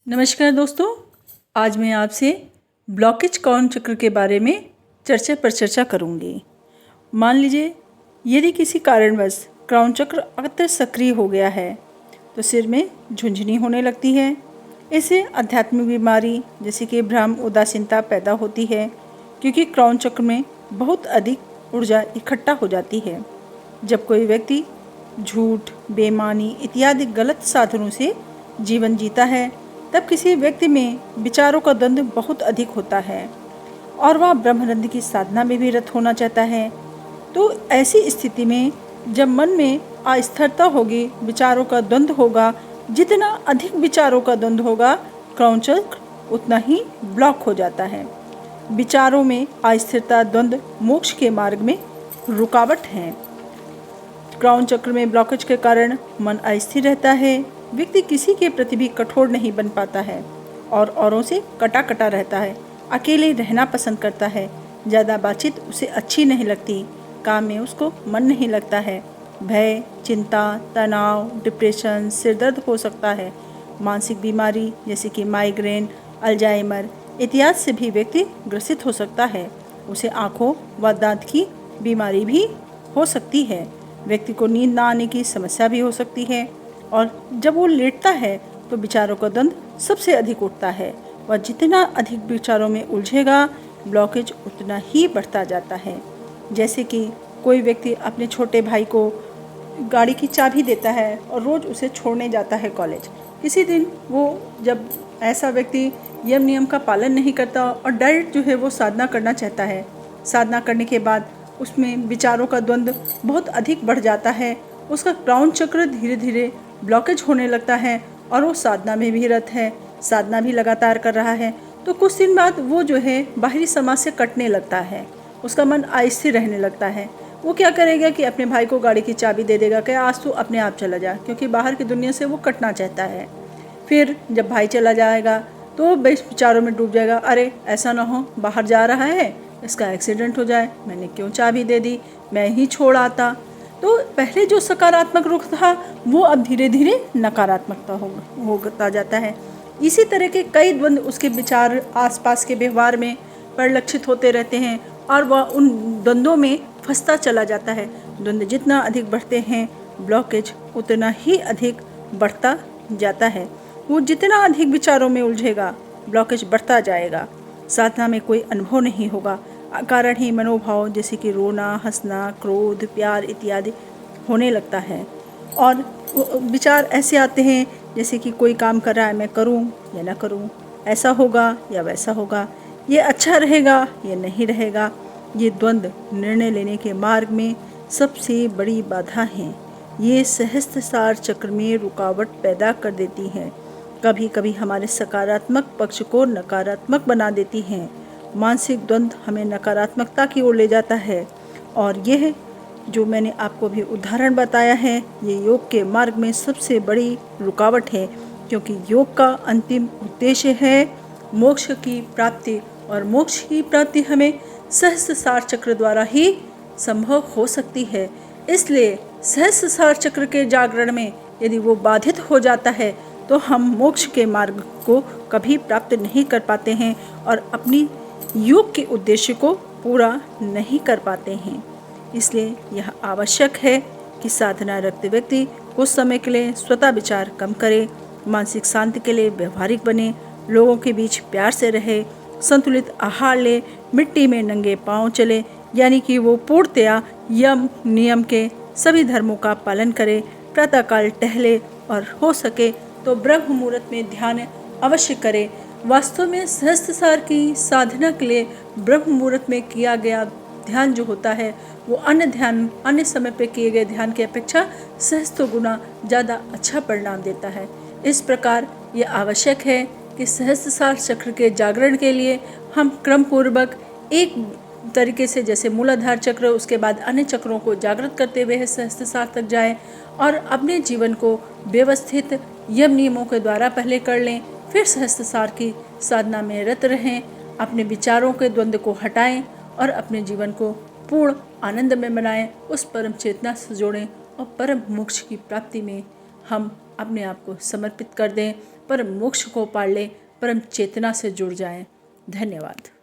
नमस्कार दोस्तों, आज मैं आपसे ब्लॉकेज कर्ण चक्र के बारे में पर चर्चा करूंगी। मान लीजिए यदि किसी कारणवश कर्ण चक्र अगर सक्रिय हो गया है तो सिर में झुंझुनी होने लगती है। इससे आध्यात्मिक बीमारी जैसे कि भ्रम उदासीनता पैदा होती है, क्योंकि कर्ण चक्र में बहुत अधिक ऊर्जा इकट्ठा हो जाती है। जब कोई व्यक्ति झूठ, बेईमानी इत्यादि गलत साधनों से जीवन जीता है, तब किसी व्यक्ति में विचारों का द्वंद्व बहुत अधिक होता है और वह ब्रह्मानंद की साधना में भी रत होना चाहता है। तो ऐसी स्थिति में जब मन में अस्थिरता होगी, विचारों का द्वंद्व होगा, जितना अधिक विचारों का द्वंद्व होगा, कर्ण चक्र उतना ही ब्लॉक हो जाता है। विचारों में अस्थिरता द्वंद्व मोक्ष के मार्ग में रुकावट है। कर्ण चक्र में ब्लॉकेज के कारण मन अस्थिर रहता है। व्यक्ति किसी के प्रति भी कठोर नहीं बन पाता है और औरों से कटा कटा रहता है। अकेले रहना पसंद करता है। ज़्यादा बातचीत उसे अच्छी नहीं लगती। काम में उसको मन नहीं लगता है। भय, चिंता, तनाव, डिप्रेशन, सिरदर्द हो सकता है। मानसिक बीमारी जैसे कि माइग्रेन, अल्जाइमर इत्यादि से भी व्यक्ति ग्रसित हो सकता है। उसे आँखों व दांत की बीमारी भी हो सकती है। व्यक्ति को नींद न आने की समस्या भी हो सकती है और जब वो लेटता है तो विचारों का द्वंद्व सबसे अधिक उठता है। वह जितना अधिक विचारों में उलझेगा, ब्लॉकेज उतना ही बढ़ता जाता है। जैसे कि कोई व्यक्ति अपने छोटे भाई को गाड़ी की चाबी देता है और रोज़ उसे छोड़ने जाता है कॉलेज। किसी दिन वो जब ऐसा व्यक्ति यम नियम का पालन नहीं करता और डायरेक्ट जो है वो साधना करना चाहता है, साधना करने के बाद उसमें विचारों का द्वंद्व बहुत अधिक बढ़ जाता है। उसका कर्ण चक्र धीरे धीरे ब्लॉकेज होने लगता है और वो साधना में भी रत है, साधना भी लगातार कर रहा है। तो कुछ दिन बाद वो जो है बाहरी समाज से कटने लगता है। उसका मन अस्थिर रहने लगता है। वो क्या करेगा कि अपने भाई को गाड़ी की चाबी दे देगा कि आज तू अपने आप चला जा, क्योंकि बाहर की दुनिया से वो कटना चाहता है। फिर जब भाई चला जाएगा तो वो विचारों में डूब जाएगा, अरे ऐसा ना हो बाहर जा रहा है, इसका एक्सीडेंट हो जाए, मैंने क्यों चाबी दे दी, मैं ही छोड़ आता। तो पहले जो सकारात्मक रुख था वो अब धीरे धीरे नकारात्मकता होता जाता है। इसी तरह के कई द्वंद्व उसके विचार आसपास के व्यवहार में परिलक्षित होते रहते हैं और वह उन द्वंद्वों में फंसता चला जाता है। द्वंद्व जितना अधिक बढ़ते हैं, ब्लॉकेज उतना ही अधिक बढ़ता जाता है। वो जितना अधिक विचारों में उलझेगा, ब्लॉकेज बढ़ता जाएगा। साधना में कोई अनुभव नहीं होगा। कारण ही मनोभाव जैसे कि रोना, हंसना, क्रोध, प्यार इत्यादि होने लगता है और विचार ऐसे आते हैं जैसे कि कोई काम कर रहा है, मैं करूं या ना करूं, ऐसा होगा या वैसा होगा, ये अच्छा रहेगा या नहीं रहेगा। ये द्वंद्व निर्णय लेने के मार्ग में सबसे बड़ी बाधा हैं। ये सहस्त्रसार चक्र में रुकावट पैदा कर देती हैं। कभी कभी हमारे सकारात्मक पक्ष को नकारात्मक बना देती हैं। मानसिक द्वंद्व हमें नकारात्मकता की ओर ले जाता है और यह जो मैंने आपको अभी उदाहरण बताया है, ये योग के मार्ग में सबसे बड़ी रुकावट है, क्योंकि योग का अंतिम उद्देश्य है मोक्ष की प्राप्ति और मोक्ष की प्राप्ति हमें सहस्त्रसार चक्र द्वारा ही संभव हो सकती है। इसलिए सहस्त्रसार चक्र के जागरण में यदि वो बाधित हो जाता है तो हम मोक्ष के मार्ग को कभी प्राप्त नहीं कर पाते हैं और अपनी योग के उद्देश्य को पूरा नहीं कर पाते हैं। इसलिए यह आवश्यक है कि साधना रखते व्यक्ति कुछ समय के लिए स्वतः विचार कम करे, मानसिक शांति के लिए व्यवहारिक बने, लोगों के बीच प्यार से रहे, संतुलित आहार ले, मिट्टी में नंगे पांव चले, यानी कि वो पूर्णतया यम नियम के सभी धर्मों का पालन करे, प्रातःकाल टहले और हो सके तो ब्रह्म मुहूर्त में ध्यान अवश्य करे। वास्तव में सहस्त्रसार की साधना के लिए ब्रह्म मुहूर्त में किया गया ध्यान जो होता है वो अन्य समय पे किए गए ध्यान की अपेक्षा सहस्त्र गुना ज़्यादा अच्छा परिणाम देता है। इस प्रकार ये आवश्यक है कि सहस्त्रसार चक्र के जागरण के लिए हम क्रम पूर्वक एक तरीके से, जैसे मूलाधार चक्र, उसके बाद अन्य चक्रों को जागृत करते हुए सहस्त्रसार तक जाएं और अपने जीवन को व्यवस्थित यम नियमों के द्वारा पहले कर लें, फिर सहस्त्रसार की साधना में रत रहें, अपने विचारों के द्वंद्व को हटाएं और अपने जीवन को पूर्ण आनंद में बनाएं, उस परम चेतना से जोड़ें और परम मोक्ष की प्राप्ति में हम अपने आप को समर्पित कर दें। परम मोक्ष को पा लें, परम चेतना से जुड़ जाएं। धन्यवाद।